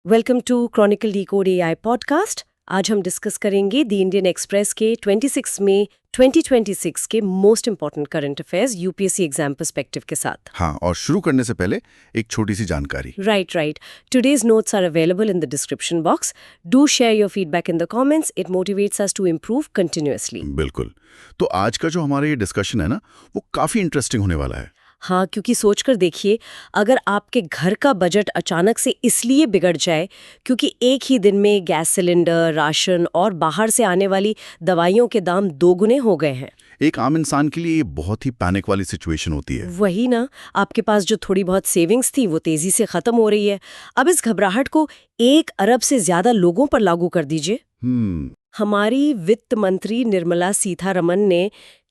Welcome to Chronicle Decode AI podcast. आज हम discuss करेंगे द इंडियन एक्सप्रेस के 26 मई 2026 के most important current affairs UPSC exam perspective के साथ। हाँ, और शुरू करने से पहले एक छोटी सी जानकारी। Right. Today's notes are available in the description box. Do share your feedback in the comments. It motivates us to improve continuously. बिल्कुल। तो आज का जो हमारा ये डिस्कशन है ना, वो काफी इंटरेस्टिंग होने वाला है। हाँ, क्योंकि सोचकर देखिए, अगर आपके घर का बजट अचानक से इसलिए बिगड़ जाए क्योंकि एक ही दिन में गैस सिलेंडर, राशन और बाहर से आने वाली दवाइयों के दाम दोगुने हो गए हैं। एक आम इंसान के लिए ये बहुत ही पैनिक वाली सिचुएशन होती है। वही ना, आपके पास जो थोड़ी बहुत सेविंग्स थी वो तेजी से खत्म हो रही है। अब इस घबराहट को 1 अरब से ज्यादा लोगों पर लागू कर दीजिए। हमारी वित्त मंत्री निर्मला सीतारमण ने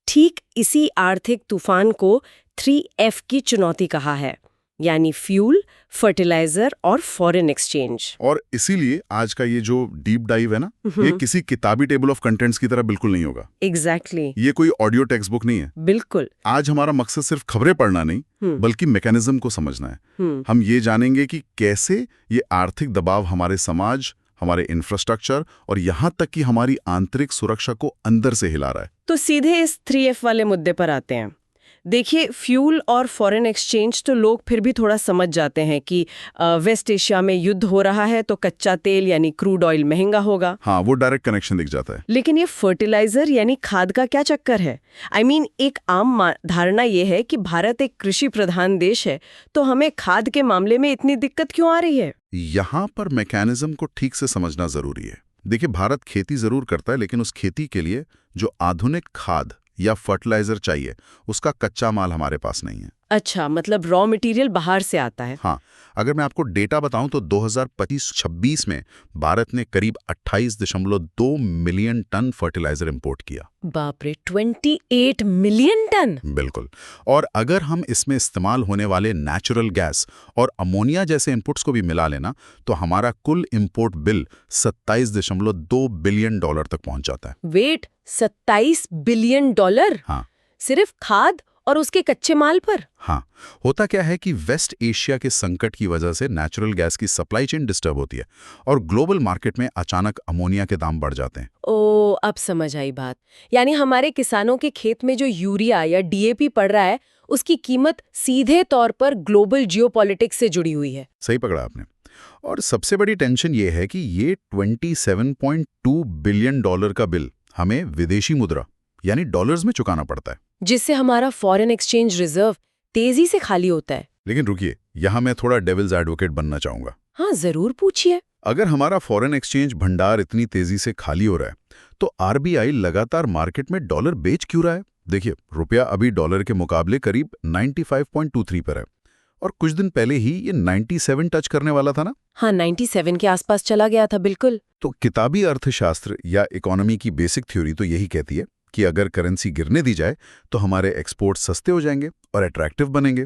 ठीक इसी आर्थिक तूफान को 3F की चुनौती कहा है, यानी फ्यूल, फर्टिलाइजर और फॉरेन एक्सचेंज। और इसीलिए आज का ये जो डीप डाइव है ना, ये किसी किताबी टेबल ऑफ कंटेंट्स की तरह बिल्कुल नहीं होगा। एग्जैक्टली। ये कोई ऑडियो टेक्स्ट बुक नहीं है। बिल्कुल। आज हमारा मकसद सिर्फ खबरें पढ़ना नहीं, बल्कि मैकेनिज्म को समझना है। हम ये जानेंगे कि कैसे ये आर्थिक दबाव हमारे समाज, हमारे इंफ्रास्ट्रक्चर और यहाँ तक कि हमारी आंतरिक सुरक्षा को अंदर से हिला रहा है। तो सीधे इस 3F वाले मुद्दे पर आते हैं। देखिए, फ्यूल और फॉरेन एक्सचेंज तो लोग फिर भी थोड़ा समझ जाते हैं कि वेस्ट एशिया में युद्ध हो रहा है तो कच्चा तेल यानी क्रूड ऑयल महंगा होगा। हाँ, वो डायरेक्ट कनेक्शन दिख जाता है। लेकिन ये फर्टिलाइजर यानी खाद का क्या चक्कर है? एक आम धारणा ये है कि भारत एक कृषि प्रधान देश है, तो हमें खाद के मामले में इतनी दिक्कत क्यों आ रही है? यहाँ पर मैकेनिज्म को ठीक से समझना जरूरी है। देखिए, भारत खेती जरूर करता है, लेकिन उस खेती के लिए जो आधुनिक खाद या फर्टिलाइजर चाहिए, उसका कच्चा माल हमारे पास नहीं है। अच्छा, मतलब रॉ मटेरियल बाहर से आता है। हाँ, अगर मैं आपको डेटा बताऊं तो 2025-26 में भारत ने करीब 28.2 मिलियन टन फर्टिलाइजर इंपोर्ट किया। बाप रे, 28 मिलियन टन! बिल्कुल। और अगर हम इसमें इस्तेमाल होने वाले नेचुरल गैस और अमोनिया जैसे इनपुट्स को भी मिला लेना, तो हमारा कुल इंपोर्ट बिल $27.2 बिलियन तक पहुंच जाता है। Wait, $27 billion? हाँ। सिर्फ खाद और उसके कच्चे माल पर? हाँ, होता क्या है कि वेस्ट एशिया के संकट की वजह से नेचुरल गैस की सप्लाई चेन डिस्टर्ब होती है और ग्लोबल मार्केट में अचानक अमोनिया के दाम बढ़ जाते हैं। ओ, अब समझ आई बात। यानी हमारे किसानों के खेत में जो यूरिया या डीएपी पड़ रहा है, उसकी कीमत सीधे तौर पर ग्लोबल जियोपॉलिटिक्स से जुड़ी हुई है। सही पकड़ा आपने। और सबसे बड़ी टेंशन ये है कि ये $27.2 बिलियन का बिल हमें विदेशी मुद्रा यानी डॉलर्स में चुकाना पड़ता है, जिससे हमारा फॉरेन एक्सचेंज रिजर्व तेजी से खाली होता है। लेकिन रुकिए, यहाँ मैं थोड़ा डेविल्स एडवोकेट बनना चाहूंगा। हाँ, जरूर पूछिए। अगर हमारा फॉरेन एक्सचेंज भंडार इतनी तेजी से खाली हो रहा है, तो आरबीआई लगातार मार्केट में डॉलर बेच क्यों रहा है? देखिए, रुपया अभी डॉलर के मुकाबले करीब 95.23 पर है और कुछ दिन पहले ही ये 97 टच करने वाला था ना। हाँ, 97 के आसपास चला गया था। बिल्कुल। तो किताबी अर्थशास्त्र या इकोनॉमी की बेसिक थ्योरी तो यही कहती है कि अगर करेंसी गिरने दी जाए तो हमारे एक्सपोर्ट सस्ते हो जाएंगे और अट्रैक्टिव बनेंगे।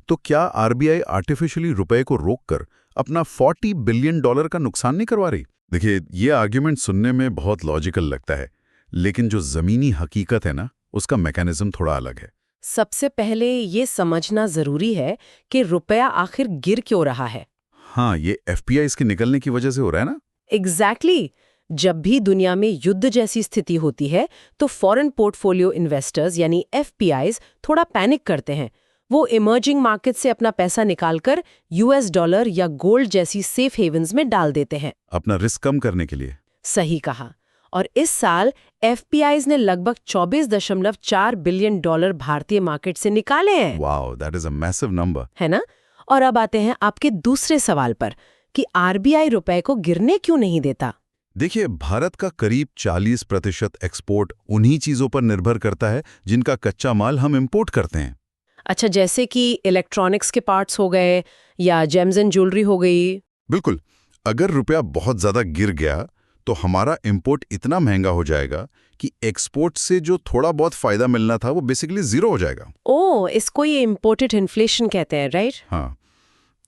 तो क्या आरबीआई आर्टिफिशियली रुपए को रोककर अपना $40 बिलियन का नुकसान नहीं करवा रही? देखिए, ये आर्ग्यूमेंट सुनने में बहुत लॉजिकल लगता है, लेकिन जो जमीनी हकीकत है ना, उसका मैकेनिज्म थोड़ा अलग है। सबसे पहले ये समझना जरूरी है कि रुपया आखिर गिर क्यों रहा है। हाँ, ये एफपीआईज़ के निकलने की वजह से हो रहा है ना। एग्जैक्टली। जब भी दुनिया में युद्ध जैसी स्थिति होती है तो फॉरेन पोर्टफोलियो इन्वेस्टर्स यानी एफपीआईज थोड़ा पैनिक करते हैं। वो इमर्जिंग मार्केट से अपना पैसा निकालकर यूएस डॉलर या गोल्ड जैसी सेफ हेवन्स में डाल देते हैं, अपना रिस्क कम करने के लिए। सही कहा। और इस साल एफपीआईज ने लगभग $24.4 बिलियन भारतीय मार्केट से निकाले हैं। Wow, that is a massive number, है ना। और अब आते हैं आपके दूसरे सवाल पर कि आरबीआई रुपए को गिरने क्यों नहीं देता। देखिए, भारत का करीब 40% एक्सपोर्ट उन्हीं चीजों पर निर्भर करता है जिनका कच्चा माल हम इंपोर्ट करते हैं। अच्छा, जैसे कि इलेक्ट्रॉनिक्स के पार्ट्स हो गए या जेम्स एंड ज्वेलरी हो गई। बिल्कुल। अगर रुपया बहुत ज्यादा गिर गया तो हमारा इंपोर्ट इतना महंगा हो जाएगा कि एक्सपोर्ट से जो थोड़ा बहुत फायदा मिलना था वो बेसिकली जीरो हो जाएगा। ओह, इसको ये इम्पोर्टेड इन्फ्लेशन कहते हैं, राइट? हाँ,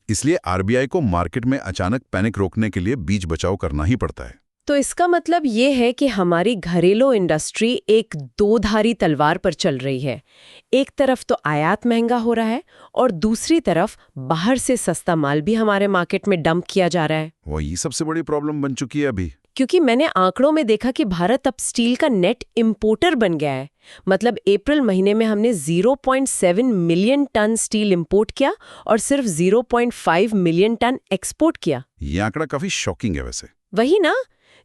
इसलिए आरबीआई को मार्केट में अचानक पैनिक रोकने के लिए बीच बचाव करना ही पड़ता है। तो इसका मतलब ये है कि हमारी घरेलू इंडस्ट्री एक दो-धारी तलवार पर चल रही है। एक तरफ तो आयात महंगा हो रहा है और दूसरी तरफ बाहर से सस्ता माल भी हमारे मार्केट में डंप किया जा रहा है। वही सबसे बड़ी प्रॉब्लम बन चुकी है अभी। क्योंकि मैंने आंकड़ों में देखा कि भारत अब स्टील का नेट इंपोर्टर बन गया है। मतलब अप्रैल महीने में हमने 0.7 मिलियन टन स्टील इंपोर्ट किया और सिर्फ 0.5 मिलियन टन एक्सपोर्ट किया। ये आंकड़ा काफी शॉकिंग है वैसे। वही ना,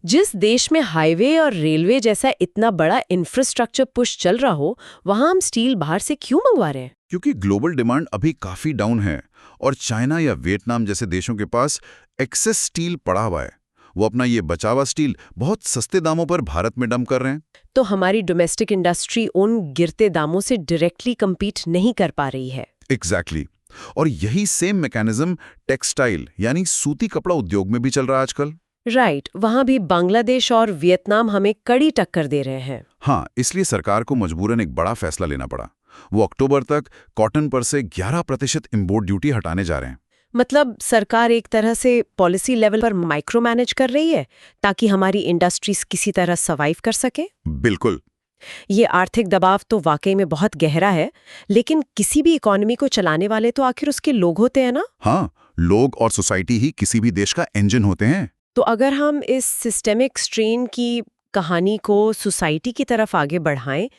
जिस देश में हाईवे और रेलवे जैसा इतना बड़ा इंफ्रास्ट्रक्चर पुश चल रहा हो, वहां हम स्टील बाहर से क्यों मंगवा रहे हैं? क्योंकि ग्लोबल डिमांड अभी काफी डाउन है और चाइना या वियतनाम जैसे देशों के पास एक्सेस स्टील पड़ा हुआ है। वो अपना ये बचा हुआ स्टील बहुत सस्ते दामों पर भारत में डंप कर रहे हैं। तो हमारी डोमेस्टिक इंडस्ट्री उन गिरते दामों से डायरेक्टली compete नहीं कर पा रही है। एग्जैक्टली और यही सेम मैकेनिज्म टेक्सटाइल यानी सूती कपड़ा उद्योग में भी चल रहा है आजकल। राइट, वहां भी बांग्लादेश और वियतनाम हमें कड़ी टक्कर दे रहे हैं। हाँ, इसलिए सरकार को मजबूरन एक बड़ा फैसला लेना पड़ा। वो अक्टूबर तक कॉटन पर से 11% इंपोर्ट ड्यूटी हटाने जा रहे हैं। मतलब सरकार एक तरह से पॉलिसी लेवल पर माइक्रो मैनेज कर रही है ताकि हमारी इंडस्ट्रीज किसी तरह सर्वाइव कर सके। बिल्कुल। ये आर्थिक दबाव तो वाकई में बहुत गहरा है, लेकिन किसी भी इकोनॉमी को चलाने वाले तो आखिर उसके लोग होते हैं ना। हाँ, लोग और सोसाइटी ही किसी भी देश का इंजन होते हैं। तो अगर हम इस सिस्टेमिक स्ट्रेन की कहानी को सोसाइटी की तरफ आगे बढ़ाएं,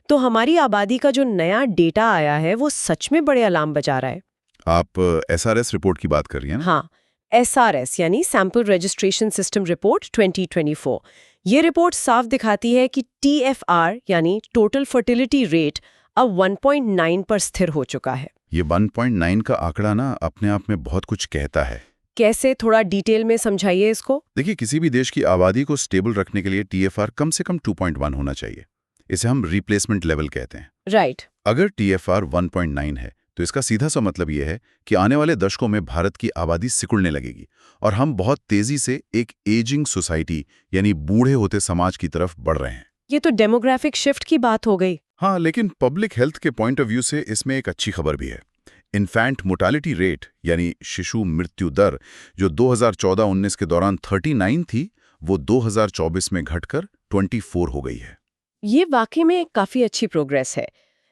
तो हमारी आबादी का जो नया डेटा आया है वो सच में बड़े अलार्म बजा रहा है। आप एसआरएस रिपोर्ट की बात कर रही हैं ना? हाँ, SRS यानी सैंपल रजिस्ट्रेशन सिस्टम रिपोर्ट 2024। ये रिपोर्ट साफ दिखाती है कि TFR यानी टोटल फर्टिलिटी रेट अब 1.9 पर स्थिर हो चुका है। ये 1.9 का आंकड़ा ना अपने आप में बहुत कुछ कहता है। कैसे, थोड़ा डिटेल में समझाइए इसको। देखिए, किसी भी देश की आबादी को स्टेबल रखने के लिए TFR कम से कम 2.1 होना चाहिए। इसे हम रिप्लेसमेंट लेवल कहते हैं। राइट। अगर TFR 1.9 है तो इसका सीधा सा मतलब यह है कि आने वाले दशकों में भारत की आबादी सिकुड़ने लगेगी और हम बहुत तेजी से एक एजिंग सोसाइटी यानी बूढ़े होते समाज की तरफ बढ़ रहे हैं। ये तो डेमोग्राफिक शिफ्ट की बात हो गई। हाँ, लेकिन पब्लिक हेल्थ के पॉइंट ऑफ व्यू से इसमें एक अच्छी खबर भी है। इन्फैंट मोर्टालिटी रेट यानी शिशु मृत्यु दर जो 2014-19 के दौरान 39 थी, वो 2024 में घटकर 24 हो गई है। ये वाकई में काफी अच्छी प्रोग्रेस है।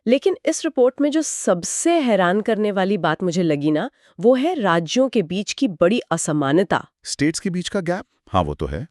लेकिन इस रिपोर्ट में जो सबसे हैरान करने वाली बात मुझे लगी ना, वो है राज्यों के बीच की बड़ी असमानता। स्टेट्स के बीच का गैप? हाँ, वो तो है।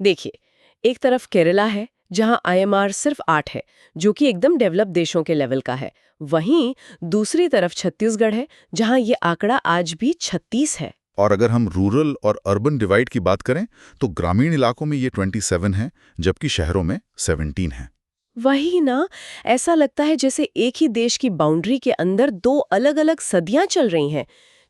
देखिए, एक तरफ केरला है जहां IMR सिर्फ 8 है, जो कि एकदम डेवलप देशों के लेवल का है। वहीं दूसरी तरफ छत्तीसगढ़ है जहां ये आंकड़ा आज भी 36 है। और अगर हम रूरल और अर्बन डिवाइड की बात करें तो ग्रामीण इलाकों में ये 27 है, जबकि शहरों में 17 है। वही ना, ऐसा लगता है जैसे एक ही देश की बाउंड्री के अंदर दो अलग-अलग सदियां चल रही हैं।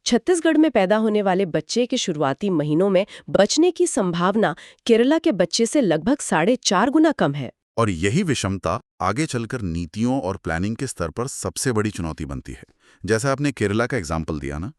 छत्तीसगढ़ में पैदा होने वाले बच्चे के शुरुआती महीनों में बचने की संभावना केरला के बच्चे से लगभग 4.5 गुना कम है। और यही विषमता आगे चलकर नीतियों और प्लानिंग के स्तर पर सबसे बड़ी चुनौती बनती है। जैसा आपने केरला का एग्जाम्पल दिया ना,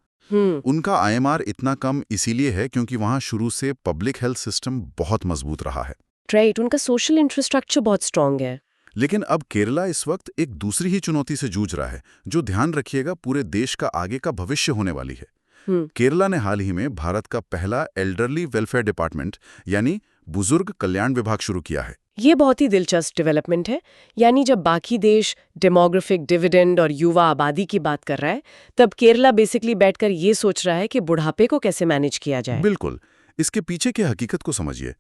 उनका IMR इतना कम इसीलिए है क्योंकि वहां शुरू से पब्लिक हेल्थ सिस्टम बहुत मजबूत रहा है। राइट, उनका सोशल इंफ्रास्ट्रक्चर बहुत स्ट्रांग है। लेकिन अब केरला इस वक्त एक दूसरी ही चुनौती से जूझ रहा है, जो ध्यान रखिएगा पूरे देश का आगे का भविष्य होने वाली है। केरला ने हाल ही में भारत का पहला एल्डरली वेलफेयर डिपार्टमेंट यानी बुजुर्ग कल्याण विभाग शुरू किया है। ये बहुत ही दिलचस्प डेवलपमेंट है। यानी जब बाकी देश डेमोग्राफिक डिविडेंड और युवा आबादी की बात कर रहा है, तब केरला बेसिकली बैठकर ये सोच रहा है कि बुढ़ापे को कैसे मैनेज किया जाए। बिल्कुल। इसके पीछे की हकीकत को समझिए।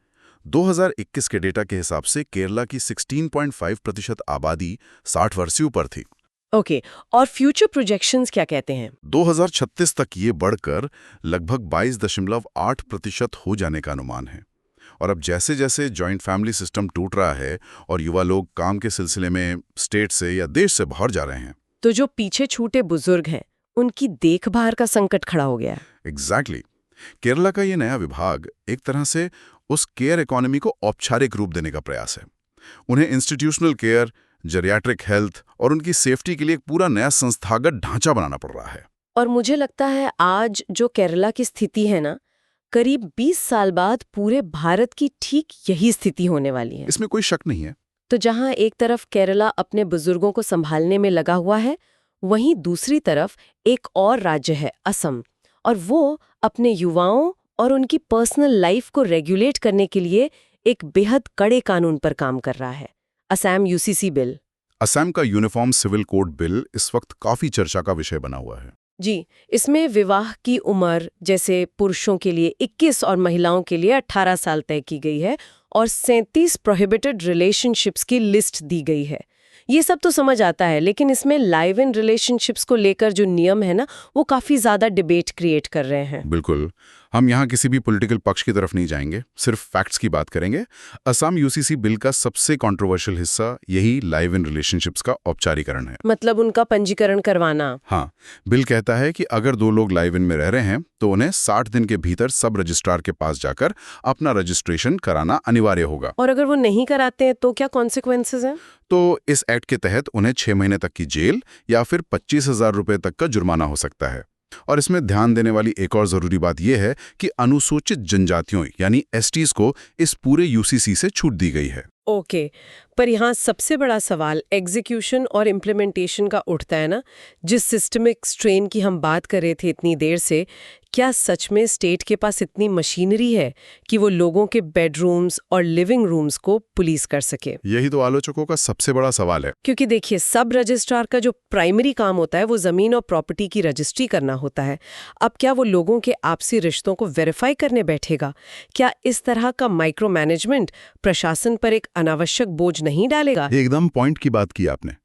2021 के डेटा के हिसाब से केरला की 16.5% आबादी 60 वर्ष से ऊपर थी। ओके, और फ्यूचर प्रोजेक्शंस क्या कहते हैं? 2036 तक ये बढ़कर लगभग 22.8% हो जाने का अनुमान है। और अब जैसे जैसे जॉइंट फैमिली सिस्टम टूट रहा है और युवा लोग काम के सिलसिले में स्टेट से या देश से बाहर जा रहे हैं, तो जो पीछे छूटे बुजुर्ग हैं, उनकी देखभाल का संकट खड़ा हो गया है। एग्जैक्टली। केरला का ये नया विभाग एक तरह से उस केयर इकोनॉमी को औपचारिक रूप देने का प्रयास है। उन्हें इंस्टीट्यूशनल केयर, जेरियाट्रिक हेल्थ और उनकी सेफ्टी के लिए एक पूरा नया संस्थागत ढांचा बनाना पड़ रहा है। और मुझे लगता है आज जो केरला की स्थिति है ना, करीब 20 साल बाद पूरे भारत की ठीक यही स्थिति होने वाली है। इसमें कोई शक नहीं है। तो जहां एक तरफ केरला अपने बुजुर्गों को संभालने में लगा हुआ है, वहीं दूसरी तरफ एक और राज्य है असम, और वो अपने युवाओं और उनकी पर्सनल लाइफ को रेगुलेट करने के लिए एक बेहद कड़े कानून पर काम कर रहा है, असम यूसीसी बिल। असम का यूनिफॉर्म सिविल कोड बिल इस वक्त काफी चर्चा का विषय बना हुआ है। जी, इसमें विवाह की उम्र जैसे पुरुषों के लिए 21 और महिलाओं के लिए 18 साल तय की गई है और 37 प्रोहिबिटेड रिलेशनशिप्स की लिस्ट दी गई है। ये सब तो समझ आता है, लेकिन इसमें लाइव इन रिलेशनशिप्स को लेकर जो नियम है ना, वो काफी ज्यादा डिबेट क्रिएट कर रहे हैं। बिल्कुल, हम यहाँ किसी भी पॉलिटिकल पक्ष की तरफ नहीं जाएंगे, सिर्फ फैक्ट्स की बात करेंगे। असम यूसीसी बिल का सबसे कंट्रोवर्शियल हिस्सा यही लाइव इन रिलेशनशिप्स का औपचारिकरण है। मतलब उनका पंजीकरण करवाना। हाँ, बिल कहता है कि अगर दो लोग लाइव इन में रह रहे हैं तो उन्हें 60 दिन के भीतर सब रजिस्ट्रार के पास जाकर अपना रजिस्ट्रेशन कराना अनिवार्य होगा। और अगर वो नहीं कराते हैं तो क्या कॉन्सिक्वेंसेज हैं? तो इस एक्ट के तहत उन्हें 6 महीने तक की जेल या फिर 25,000 रुपए तक का जुर्माना हो सकता है। और इसमें ध्यान देने वाली एक और जरूरी बात यह है कि अनुसूचित जनजातियों यानी एसटीज को इस पूरे यूसीसी से छूट दी गई है। ओके, पर यहाँ सबसे बड़ा सवाल एग्जीक्यूशन और इम्प्लीमेंटेशन का उठता है ना। जिस सिस्टमिक स्ट्रेन की हम बात कर रहे थे इतनी देर से, क्या सच में स्टेट के पास इतनी मशीनरी है कि वो लोगों के बेडरूम्स और लिविंग रूम्स को पुलिस कर सके? यही तो आलोचकों का सबसे बड़ा सवाल है। क्योंकि देखिए, सब रजिस्ट्रार का जो प्राइमरी काम होता है वो जमीन और प्रॉपर्टी की रजिस्ट्री करना होता है। अब क्या वो लोगों के आपसी रिश्तों को वेरीफाई करने बैठेगा? क्या इस तरह का माइक्रो मैनेजमेंट प्रशासन पर एक अनावश्यक बोझ नहीं डालेगा? एकदम पॉइंट की बात की आपने।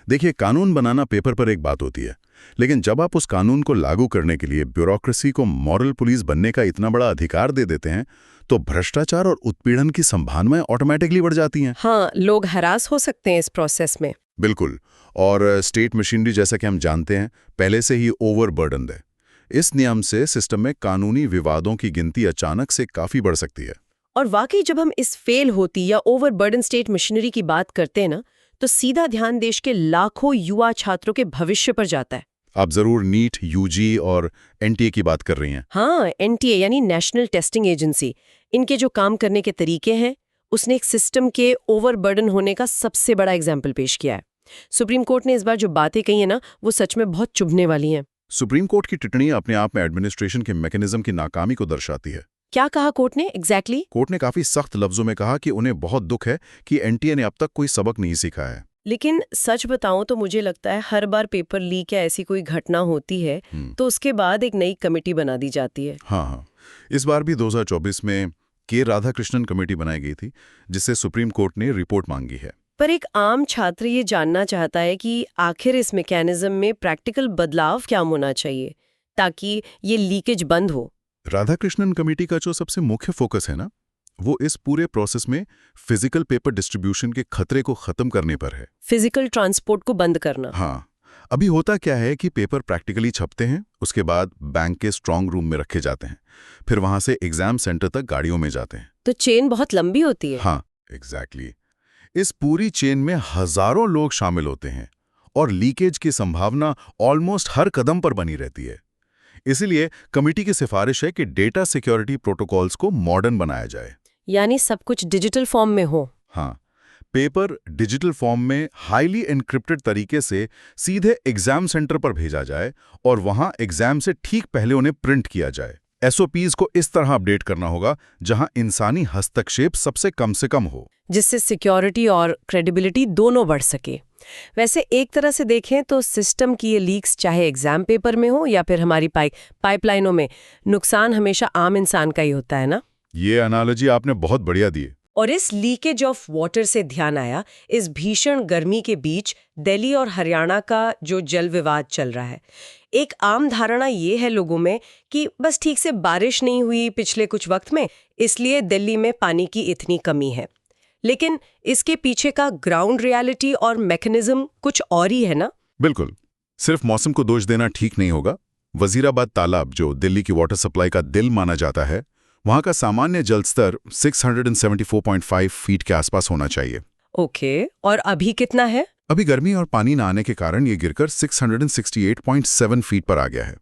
देखिए, कानून बनाना पेपर पर एक बात होती है, लेकिन जब आप उस कानून को लागू करने के लिए ब्यूरोक्रेसी को मॉरल पुलिस बनने का इतना बड़ा अधिकार दे देते हैं, तो भ्रष्टाचार और उत्पीड़न की संभावनाएं ऑटोमेटिकली बढ़ जाती हैं। हाँ, लोग हरास हो सकते हैं इस प्रोसेस में। बिल्कुल, और स्टेट मशीनरी जैसा कि हम जानते हैं पहले से ही ओवरबर्डन्ड है। इस नियम से सिस्टम में कानूनी विवादों की गिनती अचानक से काफी बढ़ सकती है। और वाकई जब हम इस फेल होती या ओवरबर्डन स्टेट मशीनरी की बात करते हैं ना, तो सीधा ध्यान देश के लाखों युवा छात्रों के भविष्य पर जाता है। आप जरूर नीट, यूजी और एनटीए की बात कर रही हैं। हाँ, एनटीए यानी नेशनल टेस्टिंग एजेंसी, इनके जो काम करने के तरीके हैं, उसने एक सिस्टम के ओवरबर्डन होने का सबसे बड़ा एग्जाम्पल पेश किया है। सुप्रीम कोर्ट ने इस बार जो बातें कही है ना, वो सच में बहुत चुभने वाली हैं। सुप्रीम कोर्ट की टिप्पणी अपने आप में एडमिनिस्ट्रेशन के मैकेनिज्म की नाकामी को दर्शाती है। क्या कहा कोर्ट ने एग्जैक्टली? कोर्ट ने काफी सख्त लफ्जों में कहा कि उन्हें बहुत दुख है कि एनटीए ने अब तक कोई सबक नहीं सीखा है। लेकिन सच बताऊं तो मुझे लगता है हर बार पेपर लीक या ऐसी कोई घटना होती है तो उसके बाद एक नई कमेटी बना दी जाती है। हाँ, इस बार भी 2024 में के राधाकृष्णन कमेटी बनाई गई थी, जिससे सुप्रीम कोर्ट ने रिपोर्ट मांगी है। पर एक आम छात्र ये जानना चाहता है कि आखिर इस मैकेनिज्म में प्रैक्टिकल बदलाव क्या होना चाहिए ताकि ये लीकेज बंद हो। राधाकृष्णन कमेटी का जो सबसे मुख्य फोकस है ना, वो इस पूरे प्रोसेस में फिजिकल पेपर डिस्ट्रीब्यूशन के खतरे को खत्म करने पर है। फिजिकल ट्रांसपोर्ट को बंद करना। हाँ, अभी होता क्या है कि पेपर प्रैक्टिकली छपते हैं, उसके बाद बैंक के स्ट्रांग रूम में रखे जाते हैं, फिर वहां से एग्जाम सेंटर तक गाड़ियों में जाते हैं। तो चेन बहुत लंबी होती है। हाँ, एग्जैक्टली। इस पूरी चेन में हजारों लोग शामिल होते हैं और लीकेज की संभावना ऑलमोस्ट हर कदम पर बनी रहती है। इसीलिए कमेटी की सिफारिश है कि डेटा सिक्योरिटी प्रोटोकॉल्स को मॉडर्न बनाया जाए, यानी सब कुछ डिजिटल फॉर्म में हो। हाँ, पेपर डिजिटल फॉर्म में हाईली एन्क्रिप्टेड तरीके से सीधे एग्जाम सेंटर पर भेजा जाए और वहां एग्जाम से ठीक पहले उन्हें प्रिंट किया जाए। एसओपीज को इस तरह अपडेट करना होगा जहां इंसानी हस्तक्षेप सबसे कम से कम हो, जिससे सिक्योरिटी और क्रेडिबिलिटी दोनों बढ़ सके। वैसे एक तरह से देखें तो सिस्टम की ये लीक्स चाहे एग्जाम पेपर में हो या फिर हमारी पाइपलाइनों में, नुकसान हमेशा आम इंसान का ही होता है ना। ये एनालॉजी आपने बहुत बढ़िया दी। और इस लीकेज ऑफ वाटर से ध्यान आया, इस भीषण गर्मी के बीच दिल्ली और हरियाणा का जो जल विवाद चल रहा है, एक आम धारणा ये है लोगों में कि बस ठीक से बारिश नहीं हुई पिछले कुछ वक्त में, इसलिए दिल्ली में पानी की इतनी कमी है। लेकिन इसके पीछे का ग्राउंड रियलिटी और मैकेनिज्म कुछ और ही है ना। बिल्कुल, सिर्फ मौसम को दोष देना ठीक नहीं होगा। वजीराबाद तालाब, जो दिल्ली की वाटर सप्लाई का दिल माना जाता है, वहां का सामान्य जल स्तर 674.5 फीट के आसपास होना चाहिए। ओके, और अभी कितना है? अभी गर्मी और पानी न आने के कारण ये गिरकर 668.7 फीट पर आ गया है।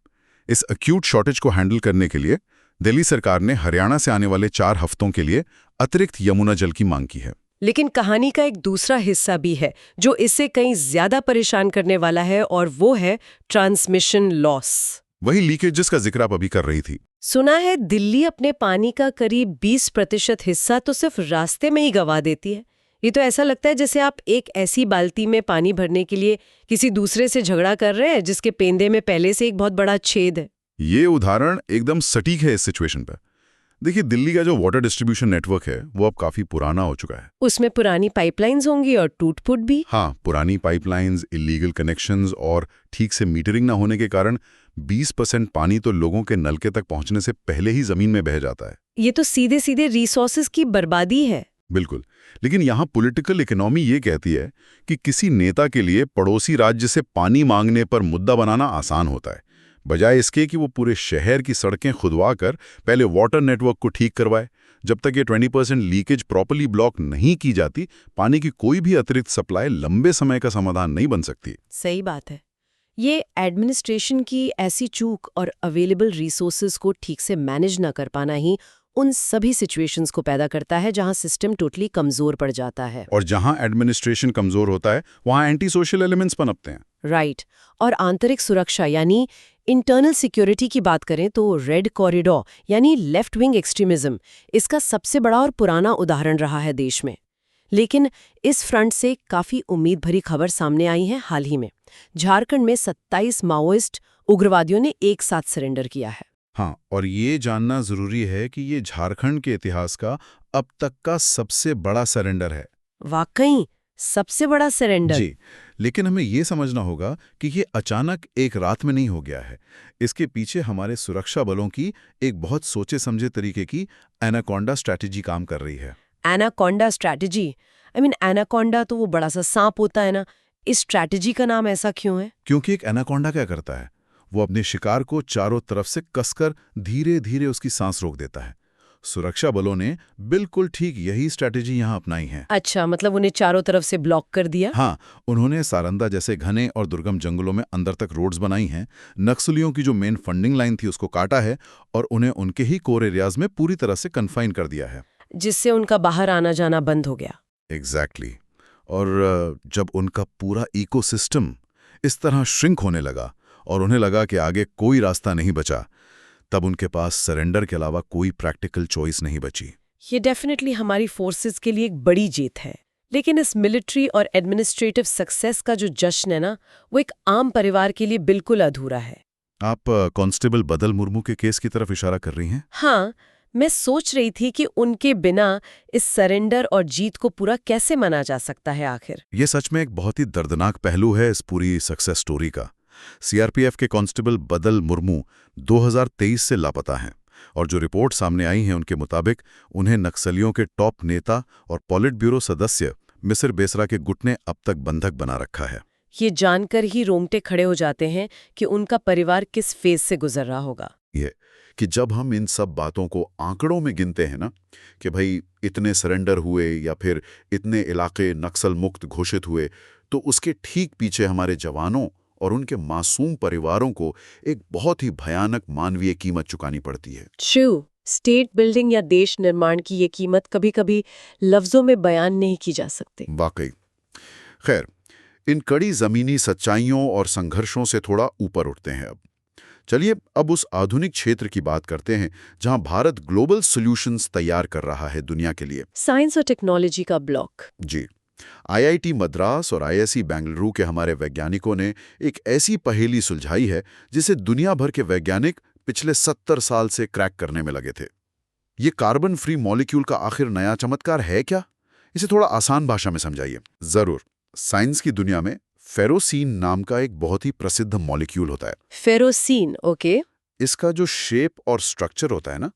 इस अक्यूट शॉर्टेज को हैंडल करने के लिए दिल्ली सरकार ने हरियाणा से आने वाले 4 हफ्तों के लिए अतिरिक्त यमुना जल की मांग की है। लेकिन कहानी का एक दूसरा हिस्सा भी है जो इससे कहीं ज्यादा परेशान करने वाला है, और वो है ट्रांसमिशन लॉस। वही लीकेज जिसका जिक्र आप अभी कर रही थी। सुना है दिल्ली अपने पानी का करीब 20% हिस्सा तो सिर्फ रास्ते में ही गंवा देती है। ये तो ऐसा लगता है जैसे आप एक ऐसी बाल्टी में पानी भरने के लिए किसी दूसरे से झगड़ा कर रहे हैं जिसके पेंदे में पहले से एक बहुत बड़ा छेद है। ये उदाहरण एकदम सटीक है इस सिचुएशन पर। देखिए, दिल्ली का जो वाटर डिस्ट्रीब्यूशन नेटवर्क है वो अब काफी पुराना हो चुका है। उसमें पुरानी पाइपलाइंस होंगी और टूट-फूट भी। हाँ, पुरानी पाइपलाइंस, इलीगल कनेक्शंस और ठीक से मीटरिंग ना होने के कारण 20% पानी तो लोगों के नलके तक पहुंचने से पहले ही जमीन में बह जाता है। ये तो सीधे सीधे रिसोर्सेज की बर्बादी है। बिल्कुल। लेकिन यहाँ पॉलिटिकल इकोनॉमी ये कहती है कि किसी नेता के लिए पड़ोसी राज्य से पानी मांगने पर मुद्दा बनाना आसान होता है, बजाय इसके कि वो पूरे शहर की सड़कें खुदवा कर पहले वाटर नेटवर्क को ठीक करवाए। जब तक ये 20% लीकेज प्रॉपर्ली ब्लॉक नहीं की जाती, पानी की कोई भी अतिरिक्त सप्लाई लंबे समय का समाधान नहीं बन सकती। सही बात है। ये एडमिनिस्ट्रेशन की ऐसी चूक और अवेलेबल रिसोर्सेज को ठीक से मैनेज ना कर पाना ही उन सभी सिचुएशंस को पैदा करता है जहां सिस्टम टोटली कमजोर पड़ जाता है। और जहां एडमिनिस्ट्रेशन कमजोर होता है वहां एंटी सोशल एलिमेंट्स पनपते हैं। राइट। और आंतरिक सुरक्षा यानी इंटरनल सिक्योरिटी की बात करें तो रेड कॉरिडोर यानी लेफ्ट विंग एक्सट्रीमिज्म इसका सबसे बड़ा और पुराना उदाहरण रहा है देश में। लेकिन इस फ्रंट से काफी उम्मीद भरी खबर सामने आई है हाल ही में। झारखंड में 27 माओइस्ट उग्रवादियों ने एक साथ सरेंडर किया है। हाँ, और ये जानना जरूरी है कि ये झारखंड के इतिहास का अब तक का सबसे बड़ा सरेंडर है। वाकई सबसे बड़ा सरेंडर। जी, लेकिन हमें ये समझना होगा कि ये अचानक एक रात में नहीं हो गया है। इसके पीछे हमारे सुरक्षा बलों की एक बहुत सोचे समझे तरीके की एनाकोंडा स्ट्रैटेजी काम कर रही है। Anaconda strategy? एनाकोंडा तो वो बड़ा सा सांप होता है ना, इस स्ट्रैटेजी का नाम ऐसा क्यों है? क्योंकि एक एनाकोंडा क्या करता है, वो अपने शिकार को चारों तरफ से कसकर धीरे धीरे उसकी सांस रोक देता है। सुरक्षा बलों ने बिल्कुल ठीक यही स्ट्रैटेजी यहाँ अपनाई है। अच्छा, मतलब उन्हें चारों तरफ से ब्लॉक कर दिया? हाँ, उन्होंने सारंदा जैसे घने और दुर्गम जंगलों में अंदर तक रोड्स बनाई हैं, नक्सलियों की जो मेन फंडिंग लाइन थी उसको काटा है और उन्हें उनके ही कोर एरियाज में पूरी तरह से कन्फाइन कर दिया है, जिससे उनका बाहर आना जाना बंद हो गया। एग्जैक्टली। और जब उनका पूरा इकोसिस्टम इस तरह श्रिंक होने लगा और उन्हें लगा कि आगे कोई रास्ता नहीं बचा, तब उनके पास सरेंडर के अलावा कोई प्रैक्टिकल चॉइस नहीं बची। ये डेफिनेटली हमारी फोर्सेस के लिए एक बड़ी जीत है। लेकिन इस मिलिट्री और एडमिनिस्ट्रेटिव सक्सेस का जो जश्न है ना, वो एक आम परिवार के लिए बिल्कुल अधूरा है। आप कांस्टेबल बदल मुर्मू के केस की तरफ इशारा कर रही हैं? हाँ, मैं सोच रही थी कि उनके बिना इस सरेंडर और जीत को पूरा कैसे माना जा सकता है आखिर। ये सच में एक बहुत ही दर्दनाक पहलू है इस पूरी सक्सेस स्टोरी का। सीआरपीएफ के कांस्टेबल बदल मुर्मू 2023 से लापता हैं और जो रिपोर्ट सामने आई है उनके मुताबिक उन्हें नक्सलियों के टॉप नेता और पॉलिट ब्यूरो सदस्य मिसिर बेसरा के गुट ने अब तक बंधक बना रखा है। ये जानकर ही रोंगटे खड़े हो जाते हैं कि उनका परिवार किस फेज से गुजर रहा होगा। ये कि जब हम इन सब बातों को आंकड़ों में गिनते हैं ना, कि भाई इतने सरेंडर हुए या फिर इतने इलाके नक्सल मुक्त घोषित हुए, तो उसके ठीक पीछे हमारे जवानों और उनके मासूम परिवारों को एक बहुत ही भयानक मानवीय कीमत चुकानी पड़ती है। ट्रू। स्टेट बिल्डिंग या देश निर्माण की ये कीमत कभी-कभी लफ्जों में बयान नहीं की जा सकती। वाकई। खैर, इन कड़ी जमीनी सच्चाइयों और संघर्षों से थोड़ा ऊपर उठते हैं। चलिए अब उस आधुनिक क्षेत्र की बात करते हैं जहां भारत ग्लोबल सॉल्यूशंस तैयार कर रहा है दुनिया के लिए। साइंस और टेक्नोलॉजी का ब्लॉक। जी, आईआईटी मद्रास और आईएससी बेंगलुरु के हमारे वैज्ञानिकों ने एक ऐसी पहेली सुलझाई है जिसे दुनिया भर के वैज्ञानिक पिछले 70 साल से क्रैक करने में लगे थे। ये कार्बन फ्री मॉलिक्यूल का आखिर नया चमत्कार है क्या? इसे थोड़ा आसान भाषा में समझाइए। जरूर। साइंस की दुनिया में फेरोसीन नाम का एक बहुत ही प्रसिद्ध मॉलिक्यूल होता है। फेरोसीन, ओके। इसका जो शेप और स्ट्रक्चर होता है ना,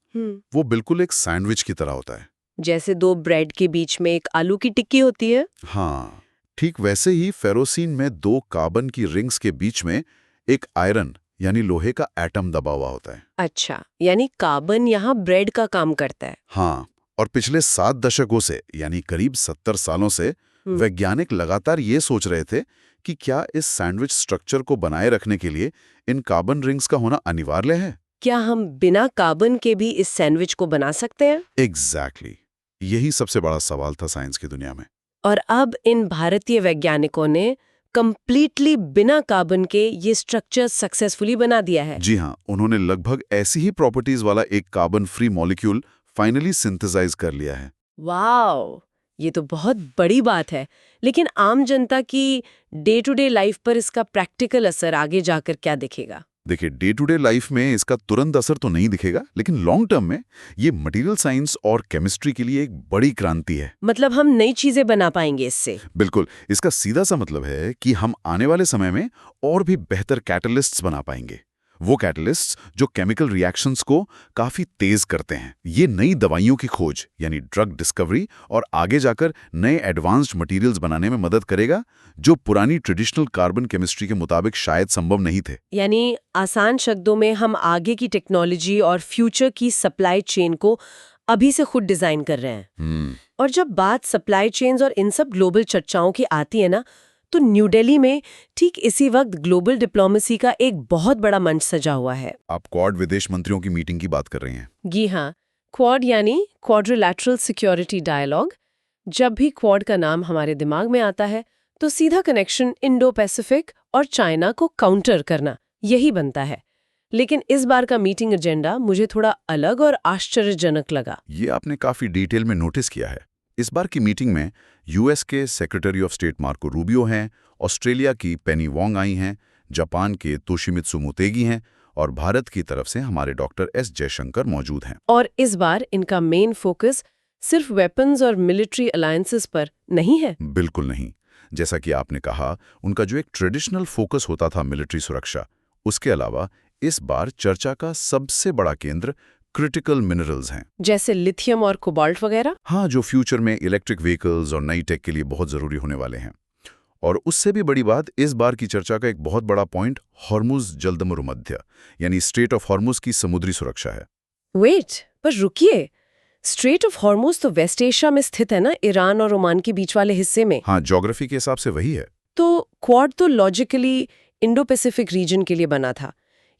वो बिल्कुल एक सैंडविच की तरह होता है। जैसे दो ब्रेड के बीच में एक आलू की टिक्की होती है। हाँ, ठीक वैसे ही फेरोसीन में 2 कार्बन की रिंग्स के बीच में एक आयरन यानी लोहे का एटम दबा हुआ होता है। अच्छा, यानी कार्बन यहाँ ब्रेड का काम करता है। हाँ, और पिछले 7 दशकों से यानी करीब 70 सालों से वैज्ञानिक लगातार ये सोच रहे थे कि क्या इस सैंडविच स्ट्रक्चर को बनाए रखने के लिए इन कार्बन रिंग्स का होना अनिवार्य है? क्या हम बिना कार्बन के भी इस सैंडविच को बना सकते हैं? एग्जैक्टली। यही सबसे बड़ा सवाल था साइंस की दुनिया में। और अब इन भारतीय वैज्ञानिकों ने कंप्लीटली बिना कार्बन के ये स्ट्रक्चर सक्सेसफुली बना दिया है। जी हाँ, उन्होंने लगभग ऐसी ही प्रॉपर्टीज वाला एक carbon free molecule finally synthesize कर लिया है। वाओ, ये तो बहुत बड़ी बात है। लेकिन आम जनता की डे टू डे लाइफ पर इसका प्रैक्टिकल असर आगे जाकर क्या दिखेगा? देखिए, डे टू डे लाइफ में इसका तुरंत असर तो नहीं दिखेगा, लेकिन लॉन्ग टर्म में ये मटेरियल साइंस और केमिस्ट्री के लिए एक बड़ी क्रांति है। मतलब हम नई चीजें बना पाएंगे इससे? बिल्कुल, इसका सीधा सा मतलब है कि हम आने वाले समय में और भी बेहतर कैटलिस्ट्स बना पाएंगे। वो कैटलिस्ट्स जो केमिकल रिएक्शंस को काफी तेज करते हैं। ये नई दवाइयों की खोज यानी ड्रग डिस्कवरी और आगे जाकर नए एडवांस्ड मटेरियल्स बनाने में मदद करेगा, जो पुरानी ट्रेडिशनल कार्बन केमिस्ट्री के मुताबिक शायद संभव नहीं थे। यानी आसान शब्दों में हम आगे की टेक्नोलॉजी और फ्यूचर की सप्लाई चेन को अभी से खुद डिजाइन कर रहे हैं। और जब बात सप्लाई चेन्स और इन सब ग्लोबल चर्चाओं की आती है ना, तो न्यू दिल्ली में ठीक इसी वक्त ग्लोबल डिप्लोमेसी का एक बहुत बड़ा मंच सजा हुआ है। आप क्वाड विदेश मंत्रियों की मीटिंग की बात कर रहे हैं? जी हाँ, क्वाड यानी क्वाड्रिलैटरल सिक्योरिटी डायलॉग। जब भी क्वाड का नाम हमारे दिमाग में आता है तो सीधा कनेक्शन इंडो पैसिफिक और चाइना को काउंटर करना यही बनता है। लेकिन इस बार का मीटिंग एजेंडा मुझे थोड़ा अलग और आश्चर्यजनक लगा। ये आपने काफी डिटेल में नोटिस किया है। इस बार की मीटिंग में यूएस के secretary of state Marco Rubio हैं, ऑस्ट्रेलिया की पेनी वोंग आई हैं, जापान के तोशिमित्सु मोतेगी हैं और भारत की तरफ से हमारे डॉक्टर एस जयशंकर मौजूद हैं। और इस बार इनका मेन फोकस सिर्फ वेपन्स और मिलिट्री अलायंसेस पर नहीं है। बिल्कुल नहीं। जैसा कि आपने कहा, उनका जो एक ट्रेडिशनल फोकस होता था मिलिट्री सुरक्षा, उसके अलावा इस बार चर्चा का सबसे बड़ा केंद्र क्रिटिकल मिनरल्स हैं। जैसे लिथियम और कोबाल्ट वगैरह? हाँ, जो फ्यूचर में इलेक्ट्रिक व्हीकल्स और नई टेक के लिए बहुत जरूरी होने वाले हैं। और उससे भी बड़ी बात, इस बार की चर्चा का एक बहुत बड़ा पॉइंट हॉर्मुज जलदमरुमध्य यानी स्ट्रेट ऑफ हॉर्मुज की समुद्री सुरक्षा है। वेट, पर रुकिए, स्ट्रेट ऑफ हॉर्मुज तो वेस्ट एशिया में स्थित है ना, ईरान और ओमान के बीच वाले हिस्से में। हाँ, ज्योग्राफी के हिसाब से वही है। तो क्वाड तो लॉजिकली इंडो पैसिफिक रीजन के लिए बना था।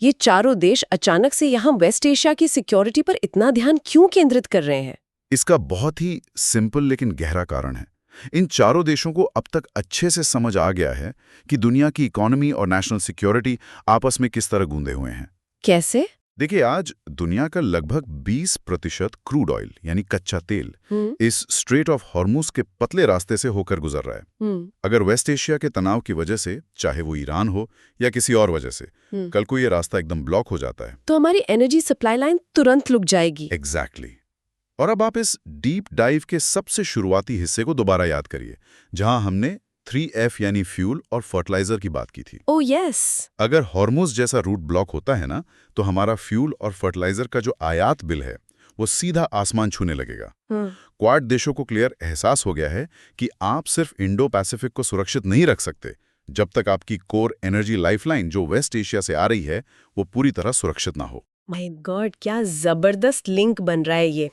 ये चारों देश अचानक से यहाँ वेस्ट एशिया की सिक्योरिटी पर इतना ध्यान क्यों केंद्रित कर रहे हैं? इसका बहुत ही सिंपल लेकिन गहरा कारण है। इन चारों देशों को अब तक अच्छे से समझ आ गया है कि दुनिया की इकोनॉमी और नेशनल सिक्योरिटी आपस में किस तरह गूंदे हुए हैं। कैसे? देखिए, आज दुनिया का लगभग 20% क्रूड ऑयल यानी कच्चा तेल इस स्ट्रेट ऑफ हॉर्मुज के पतले रास्ते से होकर गुजर रहा है। अगर वेस्ट एशिया के तनाव की वजह से, चाहे वो ईरान हो या किसी और वजह से, कल को ये रास्ता एकदम ब्लॉक हो जाता है तो हमारी एनर्जी सप्लाई लाइन तुरंत रुक जाएगी। एग्जैक्टली। और अब आप इस डीप डाइव के सबसे शुरुआती हिस्से को दोबारा याद करिए, जहां हमने 3F यानी फ्यूल और फर्टिलाइजर की बात की थी। Oh yes. अगर हॉर्मुज जैसा रूट ब्लॉक होता है ना, तो हमारा फ्यूल और फर्टिलाइजर का जो आयात बिल है वो सीधा आसमान छूने लगेगा। क्वाड देशों को क्लियर एहसास हो गया है कि आप सिर्फ इंडो पैसिफिक को सुरक्षित नहीं रख सकते जब तक आपकी कोर एनर्जी लाइफलाइन जो वेस्ट एशिया से आ रही है वो पूरी तरह सुरक्षित ना हो। माय गॉड, क्या जबरदस्त लिंक बन रहा है ये।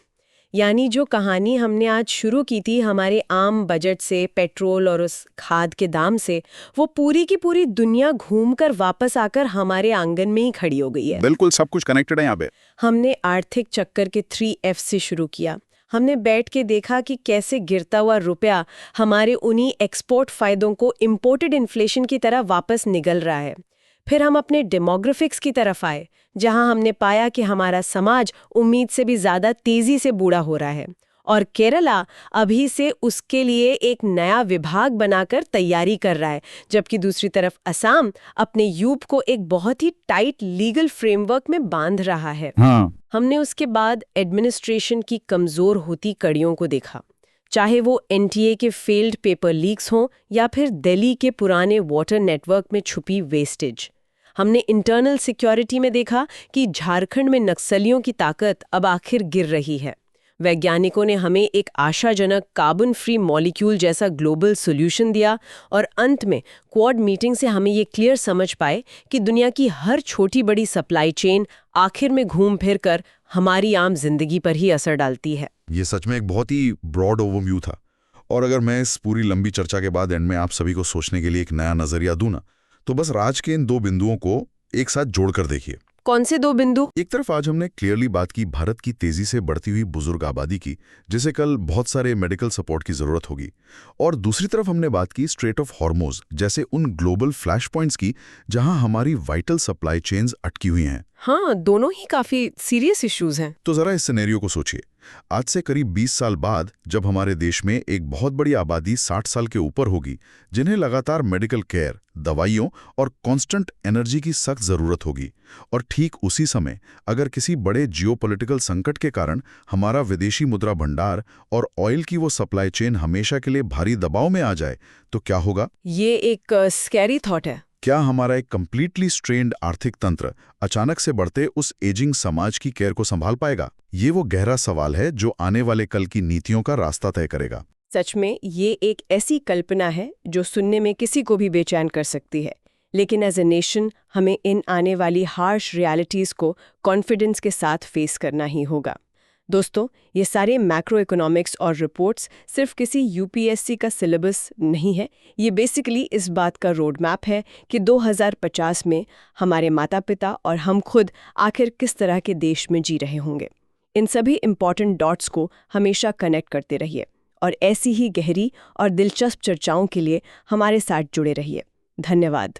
यानी जो कहानी हमने आज शुरू की थी हमारे आम बजट से, पेट्रोल और उस खाद के दाम से, वो पूरी की पूरी दुनिया घूमकर वापस आकर हमारे आंगन में ही खड़ी हो गई है। बिल्कुल, सब कुछ कनेक्टेड है यहाँ पे। हमने आर्थिक चक्कर के 3F से शुरू किया। हमने बैठ के देखा कि कैसे गिरता हुआ रुपया हमारे उन्हीं एक्सपोर्ट फायदों को इम्पोर्टेड इन्फ्लेशन की तरह वापस निगल रहा है। फिर हम अपने डेमोग्राफिक्स की तरफ आए, जहां हमने पाया कि हमारा समाज उम्मीद से भी ज्यादा तेजी से बूढ़ा हो रहा है और केरला अभी से उसके लिए एक नया विभाग बनाकर तैयारी कर रहा है, जबकि दूसरी तरफ असम अपने यूप को एक बहुत ही टाइट लीगल फ्रेमवर्क में बांध रहा है। हमने उसके बाद एडमिनिस्ट्रेशन की कमजोर होती कड़ियों को देखा, चाहे वो NTA के फेल्ड पेपर लीक्स हों या फिर दिल्ली के पुराने वाटर नेटवर्क में छुपी वेस्टेज। हमने इंटरनल सिक्योरिटी में देखा कि झारखंड में नक्सलियों की ताकत अब आखिर गिर रही है। वैज्ञानिकों ने हमें एक आशाजनक कार्बन फ्री मॉलिक्यूल जैसा ग्लोबल सॉल्यूशन दिया और अंत में क्वाड मीटिंग से हमें ये क्लियर समझ पाए कि दुनिया की हर छोटी बड़ी सप्लाई चेन आखिर में घूम फिर कर हमारी आम जिंदगी पर ही असर डालती है। ये सच में एक बहुत ही ब्रॉड ओवरव्यू था। और अगर मैं इस पूरी लंबी चर्चा के बाद एंड में आप सभी को सोचने के लिए एक नया नजरिया दूं ना, तो बस राज के इन दो बिंदुओं को एक साथ जोड़कर देखिए। कौन से 2 बिंदु? एक तरफ आज हमने क्लियरली बात की भारत की तेजी से बढ़ती हुई बुजुर्ग आबादी की, जिसे कल बहुत सारे मेडिकल सपोर्ट की जरूरत होगी, और दूसरी तरफ हमने बात की स्ट्रेट ऑफ हॉर्मोज जैसे उन ग्लोबल फ्लैश पॉइंट्स की जहां हमारी वाइटल सप्लाई चेन्स अटकी हुई हैं। हाँ, दोनों ही काफी सीरियस इश्यूज हैं। तो जरा इस सिनेरियो को सोचिए। आज से करीब 20 साल बाद जब हमारे देश में एक बहुत बड़ी आबादी 60 साल के ऊपर होगी, जिन्हें लगातार मेडिकल केयर, दवाइयों और कांस्टेंट एनर्जी की सख्त जरूरत होगी, और ठीक उसी समय अगर किसी बड़े जियोपॉलिटिकल संकट के कारण हमारा विदेशी मुद्रा भंडार और ऑयल की वो सप्लाई चेन हमेशा के लिए भारी दबाव में आ जाए, तो क्या होगा? ये एक स्कैरी थॉट है। क्या हमारा एक कंप्लीटली स्ट्रेन्ड आर्थिक तंत्र अचानक से बढ़ते उस एजिंग समाज की केयर को संभाल पाएगा? ये वो गहरा सवाल है जो आने वाले कल की नीतियों का रास्ता तय करेगा। सच में ये एक ऐसी कल्पना है जो सुनने में किसी को भी बेचैन कर सकती है, लेकिन एज ए नेशन हमें इन आने वाली हार्श रियलिटीज को कॉन्फिडेंस के साथ फेस करना ही होगा। दोस्तों, ये सारे मैक्रो इकोनॉमिक्स और रिपोर्ट्स सिर्फ किसी यूपीएससी का सिलेबस नहीं है। ये बेसिकली इस बात का रोड मैप है कि 2050 में हमारे माता पिता और हम खुद आखिर किस तरह के देश में जी रहे होंगे। इन सभी इम्पॉर्टेंट डॉट्स को हमेशा कनेक्ट करते रहिए और ऐसी ही गहरी और दिलचस्प चर्चाओं के लिए हमारे साथ जुड़े रहिए। धन्यवाद।